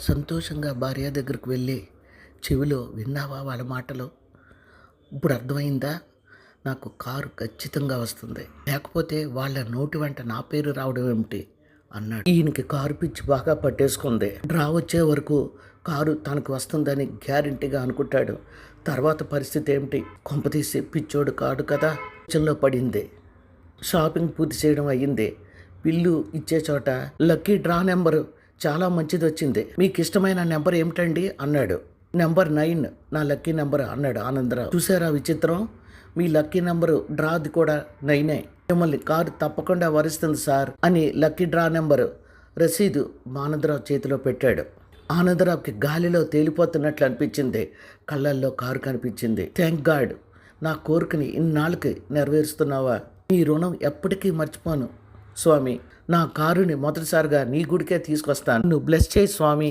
సంతోషంగా భార్య దగ్గరకు వెళ్ళి చెవిలో విన్నావా వాళ్ళ మాటలు, ఇప్పుడు అర్థమైందా, నాకు కారు ఖచ్చితంగా వస్తుంది, లేకపోతే వాళ్ళ నోటి వెంట నా పేరు రావడం ఏమిటి అన్నాడు. ఈయనకి కారు పిచ్చి బాగా పట్టేసుకుంది. డ్రా వచ్చే వరకు కారు తనకు వస్తుందని గ్యారంటీగా అనుకుంటాడు. తర్వాత పరిస్థితి ఏమిటి, కొంపతీసి పిచ్చోడు కాడు కదా. కిచెన్లో పడింది. షాపింగ్ పూర్తి చేయడం అయ్యింది. బిల్లు ఇచ్చే చోట లక్కీ డ్రా నెంబరు చాలా మంచిది వచ్చింది, మీకు ఇష్టమైన నెంబర్ ఏమిటండి అన్నాడు. నెంబర్ 9 నా లక్కీ నెంబర్ అన్నాడు ఆనందరావు. చూసారా విచిత్రం, మీ లక్కీ నెంబరు డ్రాది కూడా 9. మిమ్మల్ని కారు తప్పకుండా వరిస్తుంది సార్ అని లక్కీ డ్రా నెంబరు రసీదు ఆనందరావు చేతిలో పెట్టాడు. ఆనందరావుకి గాలిలో తేలిపోతున్నట్లు అనిపించింది. కళ్ళల్లో కారు కనిపించింది. థ్యాంక్ గాడ్, నా కోరికని ఇన్నాళ్ళకి నెరవేరుస్తున్నావా, నీ రుణం ఎప్పటికీ మర్చిపోను స్వామి. నా కారుని మొదటిసారిగా నీ గుడికే తీసుకొస్తాను, నువ్వు బ్లెస్ చేయి స్వామి.